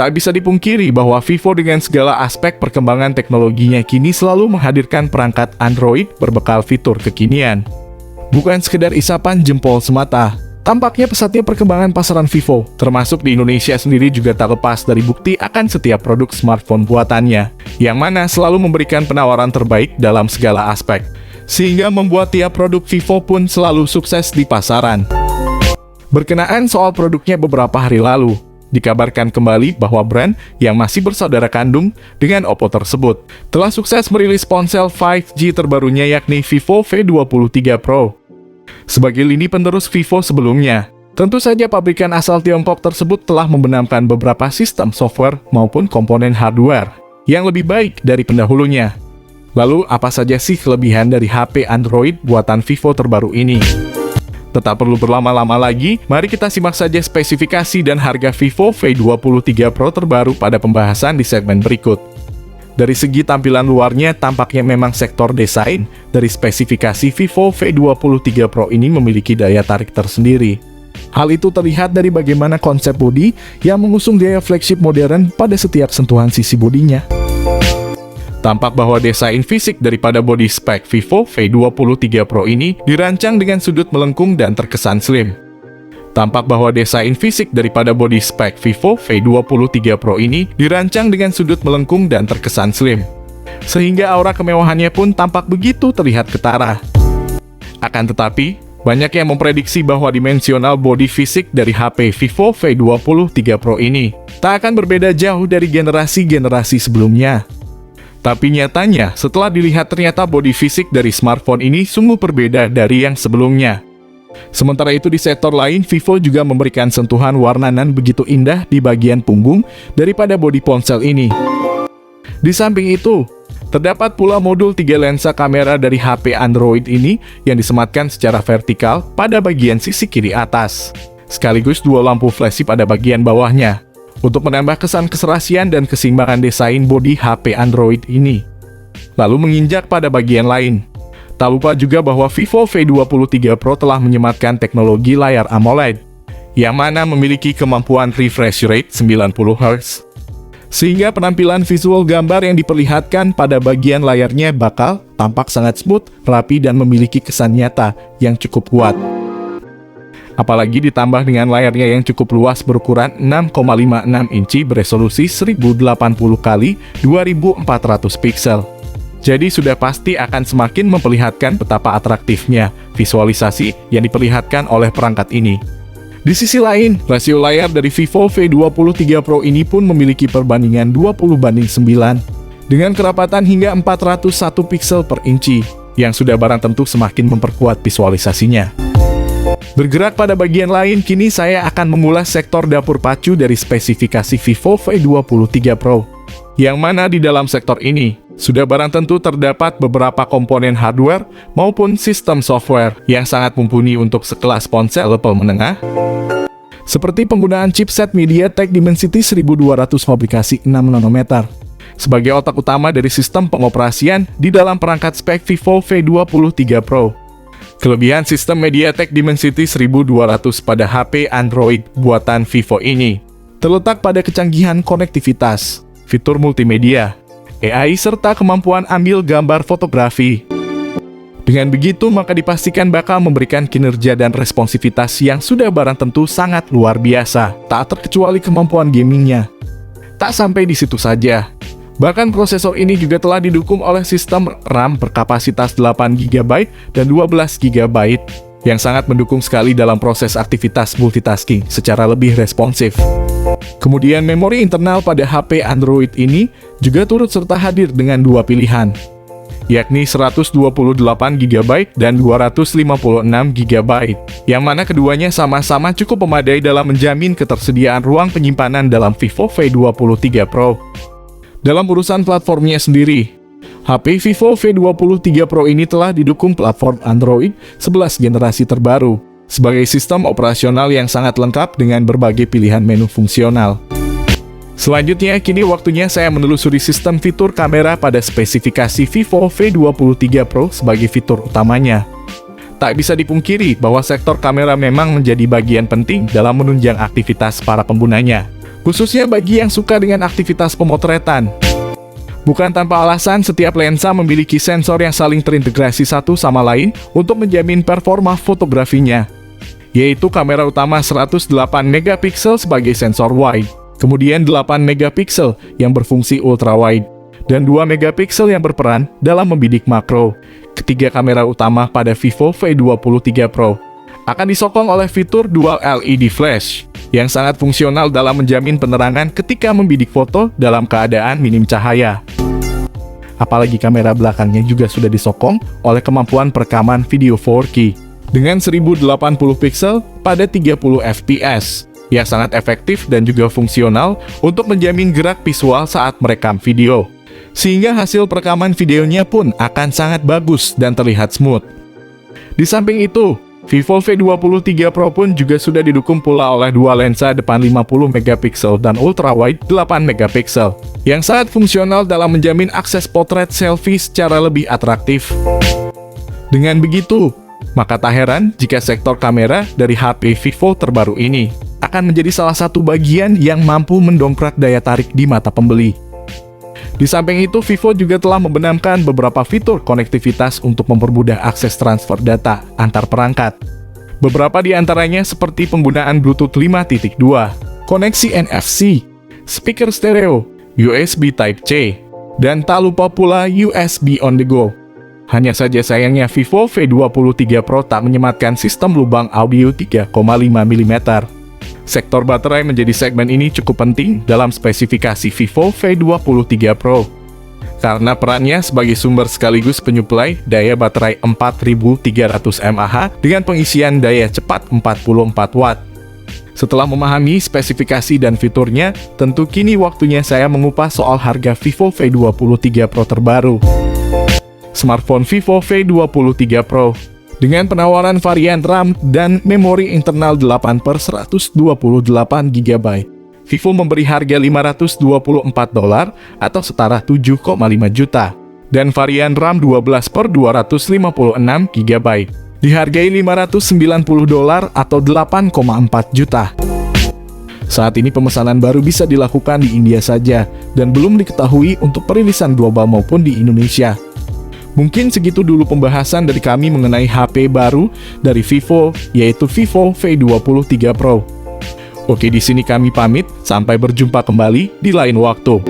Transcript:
Tak bisa dipungkiri bahwa Vivo dengan segala aspek perkembangan teknologinya kini selalu menghadirkan perangkat Android berbekal fitur kekinian. Bukan sekedar isapan jempol semata, tampaknya pesatnya perkembangan pasaran Vivo, termasuk di Indonesia sendiri juga tak lepas dari bukti akan setiap produk smartphone buatannya, yang mana selalu memberikan penawaran terbaik dalam segala aspek, sehingga membuat tiap produk Vivo pun selalu sukses di pasaran. Berkenaan soal produknya beberapa hari lalu, dikabarkan kembali bahwa brand yang masih bersaudara kandung dengan Oppo tersebut telah sukses merilis ponsel 5G terbarunya yakni Vivo V23 Pro. Sebagai lini penerus Vivo sebelumnya, tentu saja pabrikan asal Tiongkok tersebut telah membenamkan beberapa sistem software maupun komponen hardware yang lebih baik dari pendahulunya. Lalu apa saja sih kelebihan dari HP Android buatan Vivo terbaru ini? Tak perlu berlama-lama lagi, mari kita simak saja spesifikasi dan harga Vivo V23 Pro terbaru pada pembahasan di segmen berikut. Dari segi tampilan luarnya, tampaknya memang sektor desain dari spesifikasi Vivo V23 Pro ini memiliki daya tarik tersendiri. Hal itu terlihat dari bagaimana konsep bodi yang mengusung gaya flagship modern pada setiap sentuhan sisi bodinya. Tampak bahwa desain fisik daripada bodi spek Vivo V23 Pro ini dirancang dengan sudut melengkung dan terkesan slim. Tampak bahwa desain fisik daripada bodi spek Vivo V23 Pro ini dirancang dengan sudut melengkung dan terkesan slim, sehingga aura kemewahannya pun tampak begitu terlihat ketara. Akan tetapi, banyak yang memprediksi bahwa dimensional bodi fisik dari HP Vivo V23 Pro ini tak akan berbeda jauh dari generasi-generasi sebelumnya. Tapi nyatanya, setelah dilihat ternyata bodi fisik dari smartphone ini sungguh berbeda dari yang sebelumnya. Sementara itu di sektor lain, Vivo juga memberikan sentuhan warna nan begitu indah di bagian punggung daripada bodi ponsel ini. Di samping itu, terdapat pula modul 3 lensa kamera dari HP Android ini yang disematkan secara vertikal pada bagian sisi kiri atas, sekaligus 2 lampu flashing pada bagian bawahnya, untuk menambah kesan keserasian dan keseimbangan desain bodi HP Android ini. Lalu menginjak pada bagian lain, tak lupa juga bahwa Vivo V23 Pro telah menyematkan teknologi layar AMOLED, yang mana memiliki kemampuan refresh rate 90Hz, sehingga penampilan visual gambar yang diperlihatkan pada bagian layarnya bakal tampak sangat smooth, rapi, dan memiliki kesan nyata yang cukup kuat. Apalagi ditambah dengan layarnya yang cukup luas berukuran 6,56 inci beresolusi 1080x2400 pixel. Jadi sudah pasti akan semakin memperlihatkan betapa atraktifnya visualisasi yang diperlihatkan oleh perangkat ini. Di sisi lain, rasio layar dari Vivo V23 Pro ini pun memiliki perbandingan 20:9 dengan kerapatan hingga 401 pixel per inci, yang sudah barang tentu semakin memperkuat visualisasinya. Bergerak pada bagian lain, kini saya akan mengulas sektor dapur pacu dari spesifikasi Vivo V23 Pro, yang mana di dalam sektor ini sudah barang tentu terdapat beberapa komponen hardware maupun sistem software yang sangat mumpuni untuk sekelas ponsel level menengah, seperti penggunaan chipset MediaTek Dimensity 1200 fabrikasi 6 nanometer sebagai otak utama dari sistem pengoperasian di dalam perangkat spek Vivo V23 Pro. Kelebihan sistem MediaTek Dimensity 1200 pada HP Android buatan Vivo ini terletak pada kecanggihan konektivitas, fitur multimedia, AI, serta kemampuan ambil gambar fotografi. Dengan begitu, maka dipastikan bakal memberikan kinerja dan responsivitas yang sudah barang tentu sangat luar biasa, tak terkecuali kemampuan gamingnya. Tak sampai di situ saja, bahkan prosesor ini juga telah didukung oleh sistem RAM berkapasitas 8GB dan 12GB yang sangat mendukung sekali dalam proses aktivitas multitasking secara lebih responsif. Kemudian memori internal pada HP Android ini juga turut serta hadir dengan 2 pilihan, yakni 128GB dan 256GB, yang mana keduanya sama-sama cukup memadai dalam menjamin ketersediaan ruang penyimpanan dalam Vivo V23 Pro. Dalam urusan platformnya sendiri, HP Vivo V23 Pro ini telah didukung platform Android 11 generasi terbaru, sebagai sistem operasional yang sangat lengkap dengan berbagai pilihan menu fungsional. Selanjutnya, kini waktunya saya menelusuri sistem fitur kamera pada spesifikasi Vivo V23 Pro sebagai fitur utamanya. Tak bisa dipungkiri bahwa sektor kamera memang menjadi bagian penting dalam menunjang aktivitas para penggunanya. khususnya bagi yang suka dengan aktivitas pemotretan. Bukan tanpa alasan, setiap lensa memiliki sensor yang saling terintegrasi satu sama lain untuk menjamin performa fotografinya, yaitu kamera utama 108 megapiksel sebagai sensor wide, kemudian 8 megapiksel yang berfungsi ultra wide, dan 2 megapiksel yang berperan dalam membidik makro. Ketiga kamera utama pada Vivo V23 Pro akan disokong oleh fitur Dual LED Flash yang sangat fungsional dalam menjamin penerangan ketika membidik foto dalam keadaan minim cahaya. Apalagi kamera belakangnya juga sudah disokong oleh kemampuan perekaman video 4K dengan 1080 piksel pada 30 fps yang sangat efektif dan juga fungsional untuk menjamin gerak visual saat merekam video, sehingga hasil perekaman videonya pun akan sangat bagus dan terlihat smooth. Di samping itu, Vivo V23 Pro pun juga sudah didukung pula oleh dua lensa depan 50 megapiksel dan ultrawide 8 megapiksel yang sangat fungsional dalam menjamin akses potret selfie secara lebih atraktif. Dengan begitu, maka tak heran jika sektor kamera dari HP Vivo terbaru ini akan menjadi salah satu bagian yang mampu mendongkrak daya tarik di mata pembeli. Di samping itu, Vivo juga telah membenamkan beberapa fitur konektivitas untuk mempermudah akses transfer data antar perangkat. Beberapa di antaranya seperti penggunaan Bluetooth 5.2, koneksi NFC, speaker stereo, USB Type-C, dan tak lupa pula USB on the go. Hanya saja sayangnya Vivo V23 Pro tak menyematkan sistem lubang audio 3,5 mm. Sektor baterai menjadi segmen ini cukup penting dalam spesifikasi Vivo V23 Pro, karena perannya sebagai sumber sekaligus penyuplai daya baterai 4300 mAh dengan pengisian daya cepat 44 Watt. Setelah memahami spesifikasi dan fiturnya, tentu kini waktunya saya mengupas soal harga Vivo V23 Pro terbaru. Smartphone Vivo V23 Pro dengan penawaran varian RAM dan memori internal 8/128 GB, Vivo memberi harga $524 atau setara 7,5 juta, dan varian RAM 12/256 GB dihargai $590 atau 8,4 juta. Saat ini pemesanan baru bisa dilakukan di India saja dan belum diketahui untuk perilisan global maupun di Indonesia. Mungkin segitu dulu pembahasan dari kami mengenai HP baru dari Vivo, yaitu Vivo V23 Pro. Oke, di sini kami pamit, sampai berjumpa kembali di lain waktu.